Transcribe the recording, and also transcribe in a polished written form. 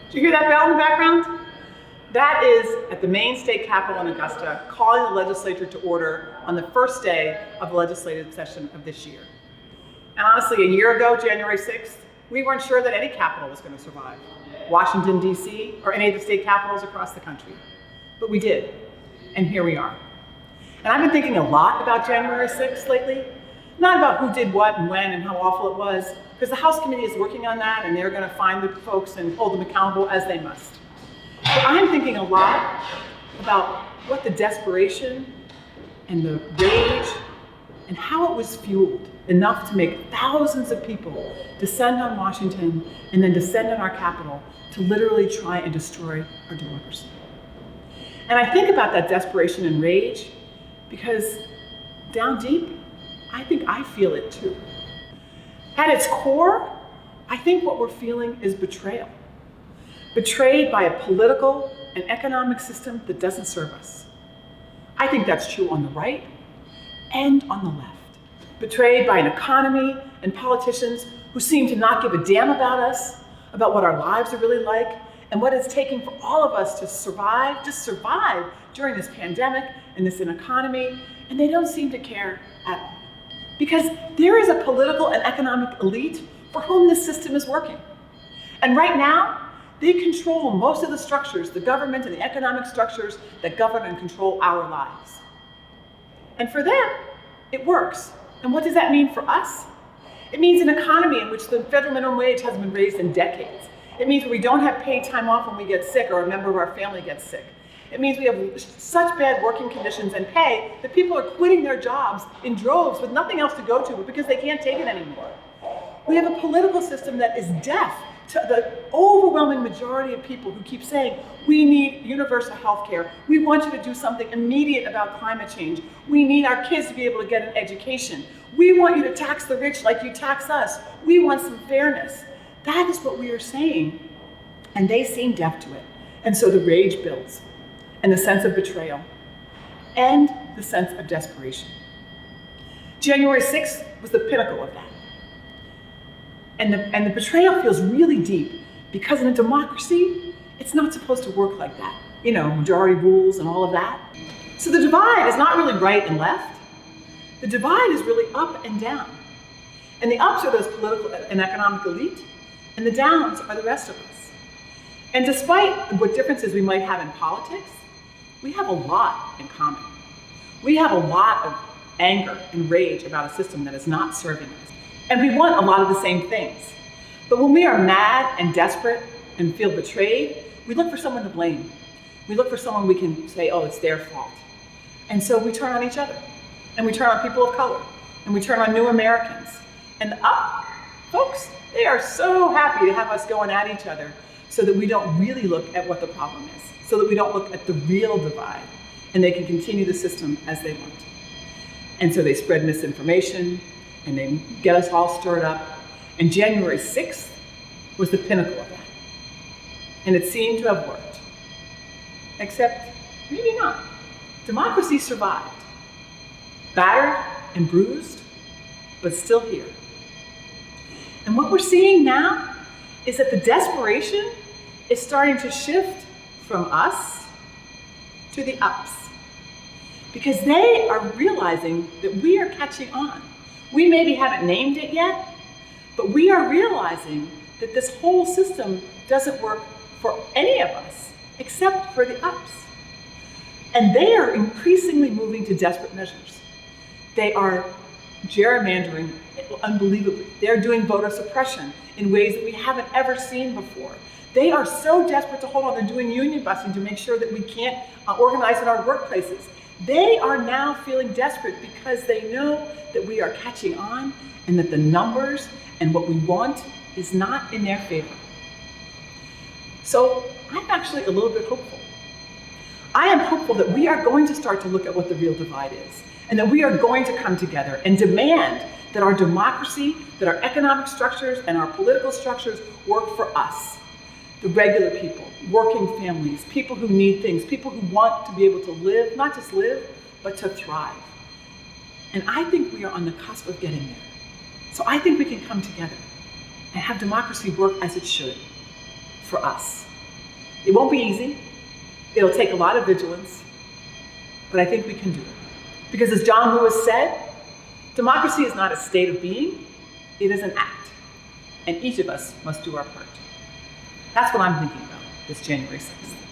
Did you hear that bell in the background? That is at the Maine State Capitol in Augusta, calling the legislature to order on the first day of the legislative session of this year. And honestly, a year ago, January 6th, we weren't sure that any capital was going to survive, Washington, D.C., or any of the state capitals across the country. But we did, and here we are. And I've been thinking a lot about January 6th lately, not about who did what and when and how awful it was, because the House committee is working on that, and they're going to find the folks and hold them accountable as they must. But I'm thinking a lot about what the desperation and the rage and how it was fueled enough to make thousands of people descend on Washington and then descend on our Capitol to literally try and destroy our democracy. And I think about that desperation and rage because down deep, I think I feel it too. At its core, I think what we're feeling is betrayal. Betrayed by a political and economic system that doesn't serve us. I think that's true on the right and on the left. Betrayed by an economy and politicians who seem to not give a damn about us, about what our lives are really like, and what it's taking for all of us to survive, just survive during this pandemic and this economy, and they don't seem to care at all. Because there is a political and economic elite for whom this system is working. And right now, they control most of the structures, the government and the economic structures that govern and control our lives. And for them, it works. And what does that mean for us? It means an economy in which the federal minimum wage hasn't been raised in decades. It means we don't have paid time off when we get sick or a member of our family gets sick. It means we have such bad working conditions and pay that people are quitting their jobs in droves with nothing else to go to, but because they can't take it anymore. We have a political system that is deaf to the overwhelming majority of people who keep saying, we need universal health care. We want you to do something immediate about climate change. We need our kids to be able to get an education. We want you to tax the rich like you tax us. We want some fairness. That is what we are saying, and they seem deaf to it. And so the rage builds, and the sense of betrayal, and the sense of desperation. January 6th was the pinnacle of that. And the betrayal feels really deep because in a democracy, it's not supposed to work like that. You know, majority rules and all of that. So the divide is not really right and left. The divide is really up and down. And the ups are those political and economic elite, and the downs are the rest of us. And despite what differences we might have in politics, we have a lot in common. We have a lot of anger and rage about a system that is not serving us. And we want a lot of the same things. But when we are mad and desperate and feel betrayed, we look for someone to blame. We look for someone we can say, oh, it's their fault. And so we turn on each other. And we turn on people of color. And we turn on new Americans. And folks, they are so happy to have us going at each other so that we don't really look at what the problem is. So that we don't look at the real divide. And they can continue the system as they want. And so they spread misinformation, and they get us all stirred up. And January 6th was the pinnacle of that. And it seemed to have worked. Except, maybe not. Democracy survived. Battered and bruised, but still here. And what we're seeing now is that the desperation is starting to shift from us to the ups. Because they are realizing that we are catching on. We maybe haven't named it yet, but we are realizing that this whole system doesn't work for any of us, except for the ups. And they are increasingly moving to desperate measures. They are gerrymandering unbelievably. They're doing voter suppression in ways that we haven't ever seen before. They are so desperate to hold on. They're doing union busting to make sure that we can't organize in our workplaces. They are now feeling desperate because they know that we are catching on and that the numbers and what we want is not in their favor. So I'm actually a little bit hopeful. I am hopeful that we are going to start to look at what the real divide is, and that we are going to come together and demand that our democracy, that our economic structures and our political structures work for us, the regular people, working families, people who need things, people who want to be able to live, not just live, but to thrive. And I think we are on the cusp of getting there. So I think we can come together and have democracy work as it should for us. It won't be easy. It'll take a lot of vigilance, but I think we can do it. Because as John Lewis said, democracy is not a state of being, it is an act. And each of us must do our part. That's what I'm thinking about this January 6th.